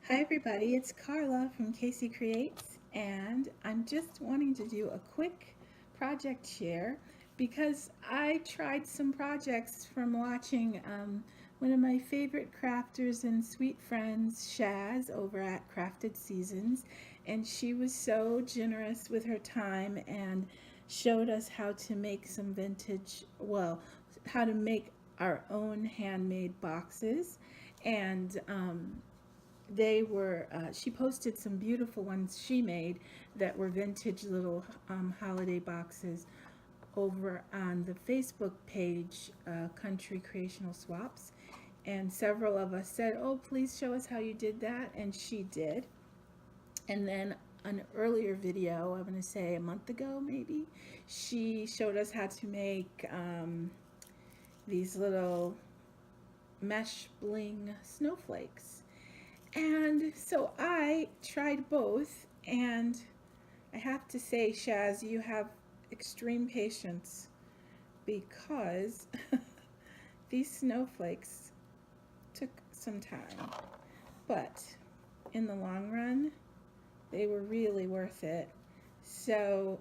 Hi everybody, it's Carla from Casey Creates, and I'm just wanting to do a quick project share because I tried some projects from watching one of my favorite crafters and sweet friends, Shaz, over at Crafted Seasons, and she was so generous with her time and showed us how to make some how to make our own handmade boxes and she posted some beautiful ones she made that were vintage little holiday boxes over on the Facebook page, Country Creational Swaps. And several of us said, oh, please show us how you did that, and she did. And then an earlier video, I'm going to say a month ago maybe, she showed us how to make these little mesh bling snowflakes. And so I tried both, and I have to say, Shaz, you have extreme patience because these snowflakes took some time. But in the long run, they were really worth it. So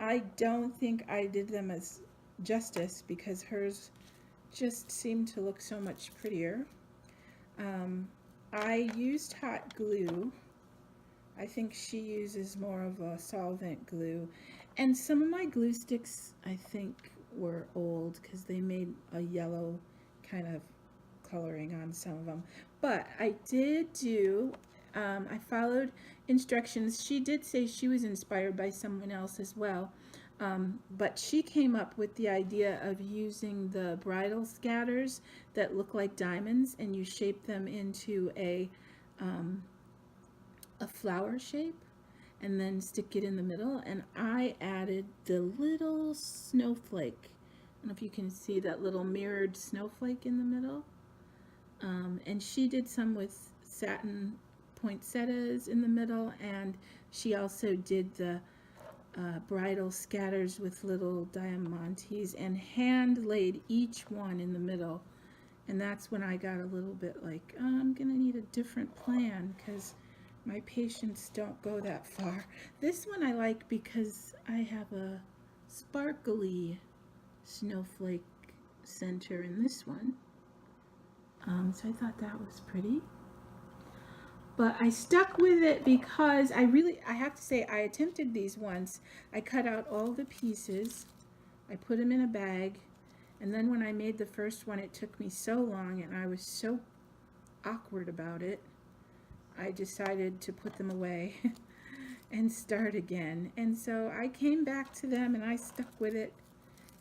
I don't think I did them as justice because hers just seemed to look so much prettier. Um, I used hot glue. I think she uses more of a solvent glue. And some of my glue sticks, I think, were old because they made a yellow kind of coloring on some of them. But I did I followed instructions. She did say she was inspired by someone else as well. But she came up with the idea of using the bridal scatters that look like diamonds, and you shape them into um, a flower shape and then stick it in the middle. And I added the little snowflake. I don't know if you can see that little mirrored snowflake in the middle. And she did some with satin poinsettias in the middle, and she also did the bridal scatters with little diamantes and hand laid each one in the middle. And that's when I got a little bit like, oh, I'm gonna need a different plan because my patients don't go that far. This one I like because I have a sparkly snowflake center in this one. So I thought that was pretty. But I stuck with it because I have to say, I attempted these once. I cut out all the pieces, I put them in a bag, and then when I made the first one, it took me so long and I was so awkward about it. I decided to put them away and start again. And so I came back to them and I stuck with it,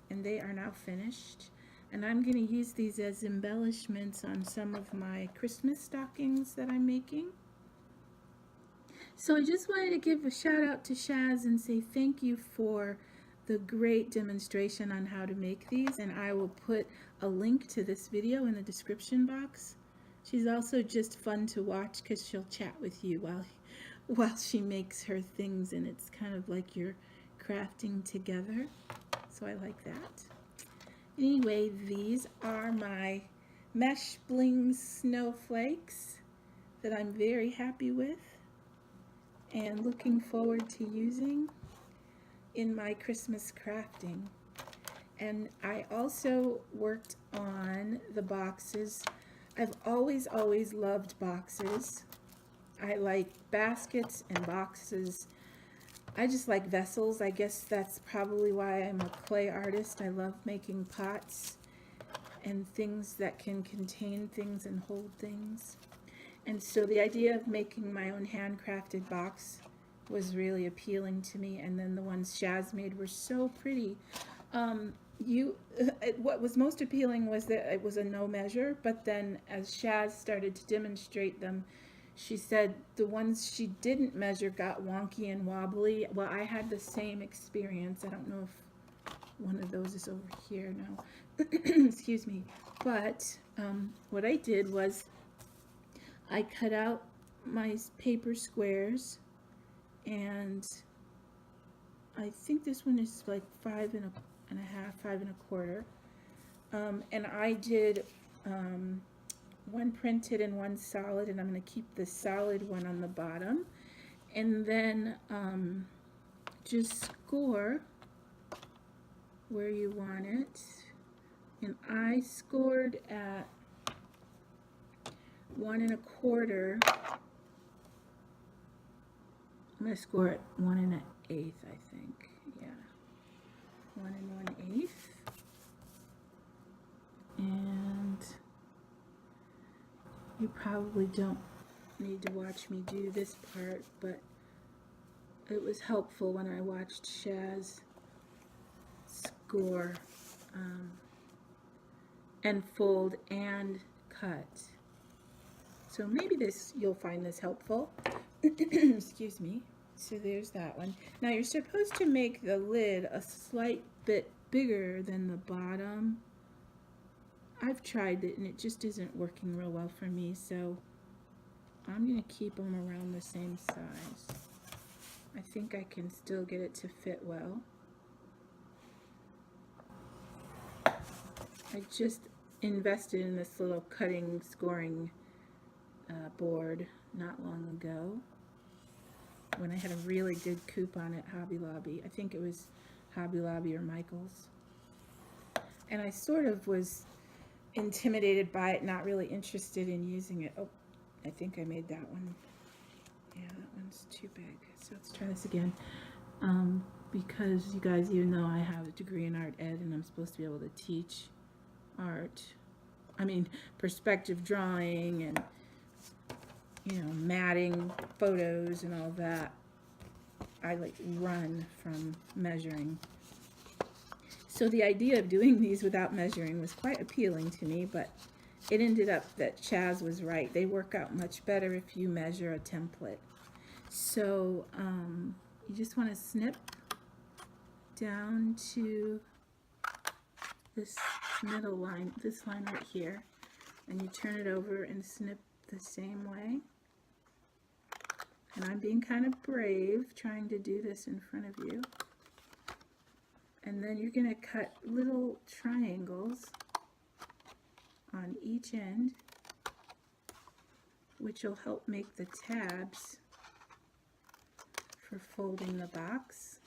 and they are now finished. And I'm going to use these as embellishments on some of my Christmas stockings that I'm making. So I just wanted to give a shout out to Shaz and say thank you for the great demonstration on how to make these, and I will put a link to this video in the description box. She's also just fun to watch because she'll chat with you while she makes her things, and it's kind of like you're crafting together. So I like that. Anyway, these are my mesh bling snowflakes that I'm very happy with and looking forward to using in my Christmas crafting. And I also worked on the boxes. I've always loved boxes. I like baskets and boxes. I just like vessels. I guess that's probably why I'm a clay artist. I love making pots and things that can contain things and hold things. And so the idea of making my own handcrafted box was really appealing to me. And then the ones Shaz made were so pretty. What was most appealing was that it was a no measure, but then as Shaz started to demonstrate them, she said the ones she didn't measure got wonky and wobbly. Well, I had the same experience. I don't know if one of those is over here now. Excuse me. But what I did was I cut out my paper squares, and I think this one is like 5 1/2, 5 1/4. And I did one printed and one solid, and I'm going to keep the solid one on the bottom. And then just score where you want it. And I scored at 1 1/4. I'm going to score at 1 1/8, I think. Yeah, 1 1/8. And you probably don't need to watch me do this part, but it was helpful when I watched Shaz score and fold and cut. So maybe you'll find this helpful. Excuse me. So there's that one. Now you're supposed to make the lid a slight bit bigger than the bottom. I've tried it and it just isn't working real well for me, so I'm going to keep them around the same size. I think I can still get it to fit well. I just invested in this little cutting, scoring board not long ago when I had a really good coupon at Hobby Lobby. I think it was Hobby Lobby or Michael's. And I sort of was intimidated by it, not really interested in using it. Oh, I think I made that one. Yeah, that one's too big. So let's try this again. Because you guys, even though I have a degree in art ed and I'm supposed to be able to teach art, perspective drawing and, matting photos and all that, I run from measuring. So the idea of doing these without measuring was quite appealing to me, but it ended up that Shaz was right. They work out much better if you measure a template. So you just want to snip down to this middle line, this line right here, and you turn it over and snip the same way. And I'm being kind of brave trying to do this in front of you. And then you're going to cut little triangles on each end, which will help make the tabs for folding the box.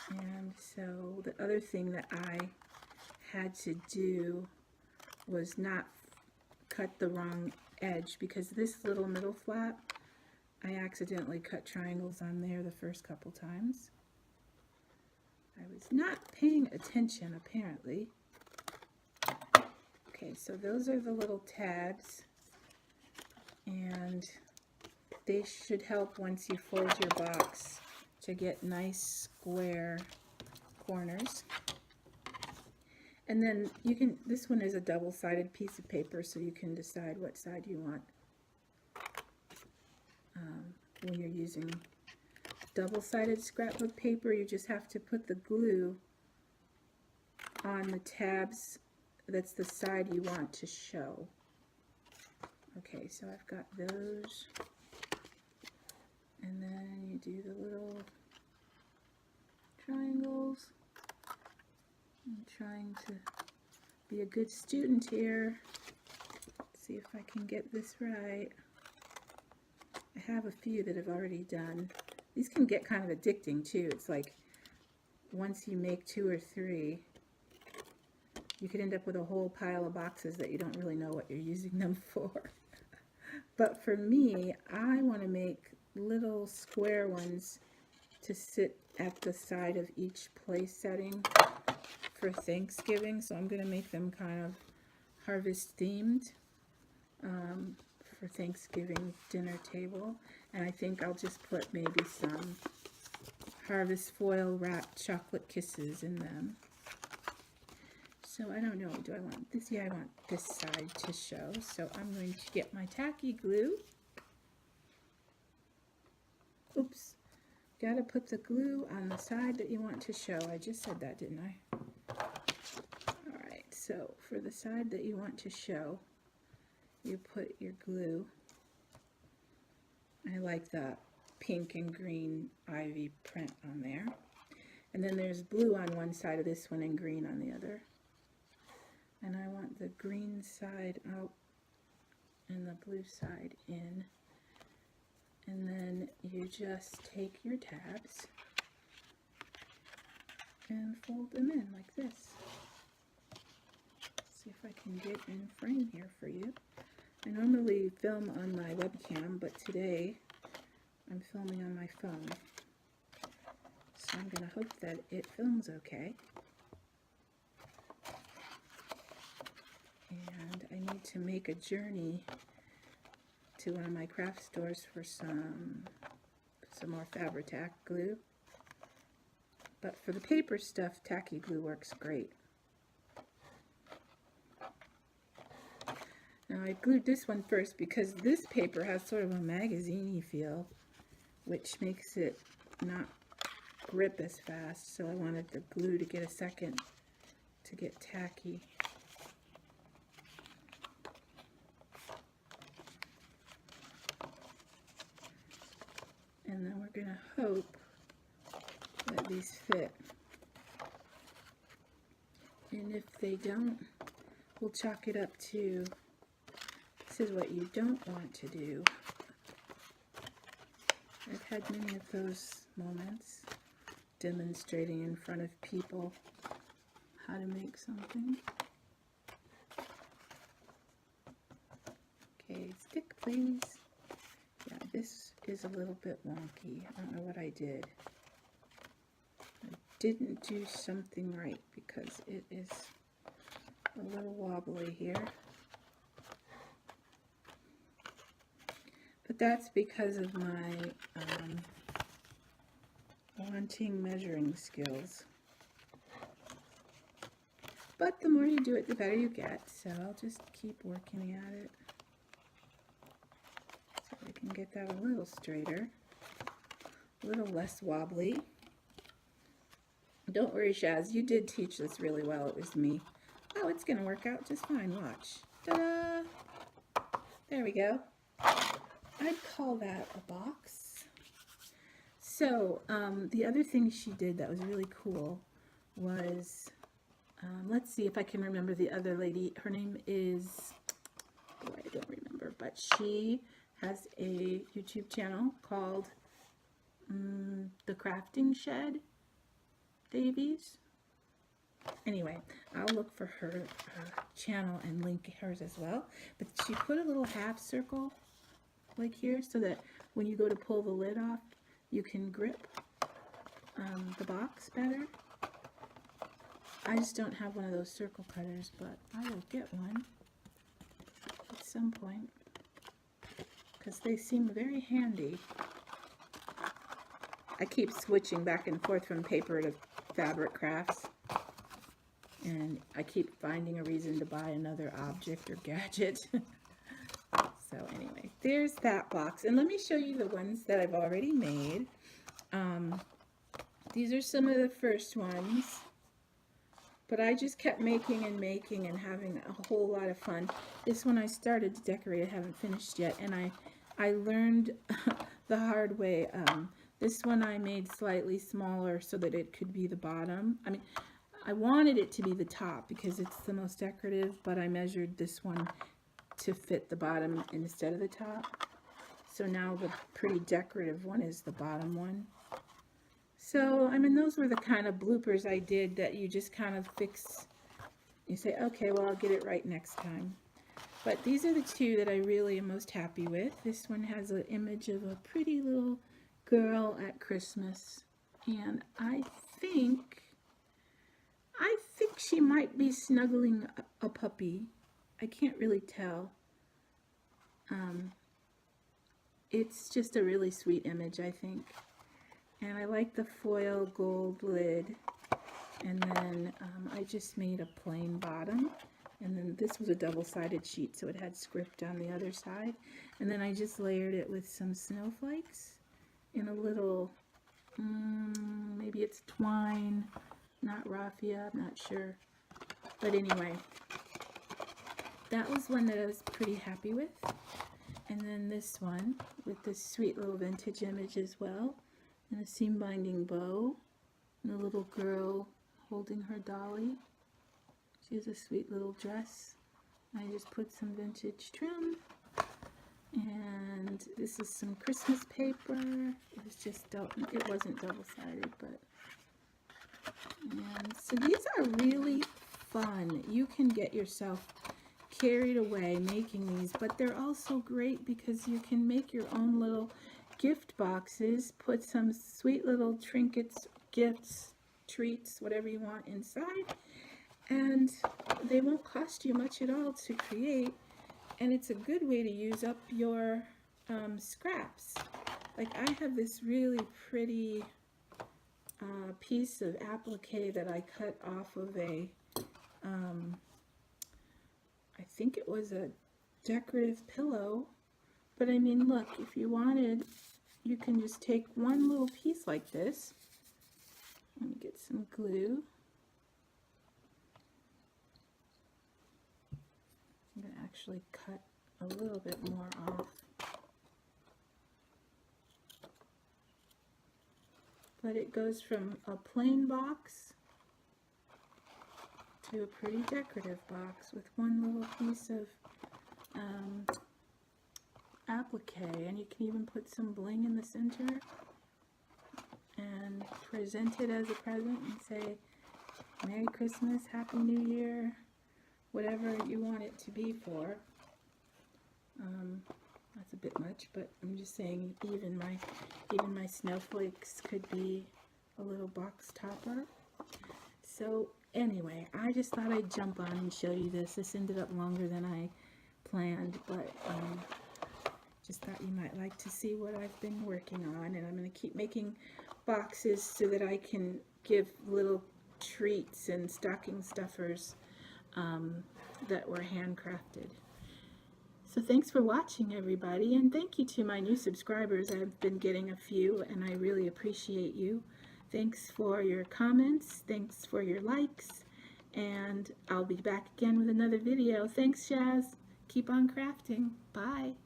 And so the other thing that I had to do was not cut the wrong edge, because this little middle flap, I accidentally cut triangles on there the first couple times. I was not paying attention, apparently. Okay, so those are the little tabs, and they should help once you fold your box to get nice square corners. And then you can, this one is a double-sided piece of paper, so you can decide what side you want when you're using double-sided scrapbook paper. You just have to put the glue on the tabs that's the side you want to show. Okay, so I've got those, and then you do the little triangles. I'm trying to be a good student here. Let's see if I can get this right. I have a few that I've already done. These can get kind of addicting too. It's like once you make 2 or 3, you could end up with a whole pile of boxes that you don't really know what you're using them for. But for me, I want to make little square ones to sit at the side of each place setting for Thanksgiving. So I'm going to make them kind of harvest themed for Thanksgiving dinner table. And I think I'll just put maybe some harvest foil wrapped chocolate kisses in them. So I don't know, do I want this? Yeah, I want this side to show. So I'm going to get my tacky glue. Oops, gotta put the glue on the side that you want to show. I just said that, didn't I? All right, so for the side that you want to show, you put your glue. I like the pink and green ivy print on there. And then there's blue on one side of this one and green on the other. and I want the green side out and the blue side in. And then you just take your tabs and fold them in like this. See if I can get in frame here for you. I normally film on my webcam, but today I'm filming on my phone. So I'm going to hope that it films okay. And I need to make a journey to one of my craft stores for some more Fabri-Tac glue. But for the paper stuff, tacky glue works great. Now I glued this one first because this paper has sort of a magazine-y feel, which makes it not grip as fast. So I wanted the glue to get a second to get tacky. And then we're going to hope that these fit. And if they don't, we'll chalk it up to, this is what you don't want to do. I've had many of those moments demonstrating in front of people how to make something. Okay, stick please. Yeah, this is a little bit wonky. I don't know what I did. I didn't do something right because it is a little wobbly here. But that's because of my wanting measuring skills. But the more you do it, the better you get. So I'll just keep working at it. So I can get that a little straighter, a little less wobbly. Don't worry, Shaz, you did teach this really well. It was me. Oh, it's going to work out just fine. Watch. Ta-da! There we go. I'd call that a box. So, the other thing she did that was really cool was, let's see if I can remember the other lady. Her name is, oh, I don't remember, but she has a YouTube channel called The Crafting Shed Davies. Anyway, I'll look for her channel and link hers as well. But she put a little half circle like here so that when you go to pull the lid off, you can grip the box better. I just don't have one of those circle cutters, but I will get one at some point because they seem very handy. I keep switching back and forth from paper to fabric crafts, and I keep finding a reason to buy another object or gadget. So anyway, there's that box. And let me show you the ones that I've already made. These are some of the first ones. But I just kept making and making and having a whole lot of fun. This one I started to decorate. I haven't finished yet. And I learned the hard way. This one I made slightly smaller so that it could be the bottom. I mean, I wanted it to be the top because it's the most decorative, but I measured this one to fit the bottom instead of the top. So now the pretty decorative one is the bottom one. So, I mean, those were the kind of bloopers I did that you just kind of fix. You say, okay, well, I'll get it right next time. But these are the two that I really am most happy with. This one has an image of a pretty little girl at Christmas. And I think she might be snuggling a puppy. I can't really tell. It's just a really sweet image, I think. And I like the foil gold lid. And then I just made a plain bottom. And then this was a double-sided sheet, so it had script on the other side. And then I just layered it with some snowflakes in a little, maybe it's twine, not raffia, I'm not sure. But anyway, that was one that I was pretty happy with. And then this one with this sweet little vintage image as well. And a seam binding bow. And a little girl holding her dolly. She has a sweet little dress. I just put some vintage trim. And this is some Christmas paper. It was just it wasn't double-sided, but and so these are really fun. You can get yourself carried away making these, but they're also great because you can make your own little gift boxes, put some sweet little trinkets, gifts, treats, whatever you want inside, and they won't cost you much at all to create. And it's a good way to use up your scraps. Like I have this really pretty piece of applique that I cut off of a, I think it was a decorative pillow. But I mean, look, if you wanted, you can just take one little piece like this. Let me get some glue. I'm going to actually cut a little bit more off. But it goes from a plain box to a pretty decorative box with one little piece of applique. And you can even put some bling in the center and present it as a present and say, Merry Christmas, Happy New Year, whatever you want it to be for. That's a bit much, but I'm just saying even my snowflakes could be a little box topper. So anyway, I just thought I'd jump on and show you this. This ended up longer than I planned, but just thought you might like to see what I've been working on. And I'm going to keep making boxes so that I can give little treats and stocking stuffers that were handcrafted. So thanks for watching, everybody, and thank you to my new subscribers. I've been getting a few, and I really appreciate you. Thanks for your comments, thanks for your likes, and I'll be back again with another video. Thanks, Shaz. Keep on crafting. Bye.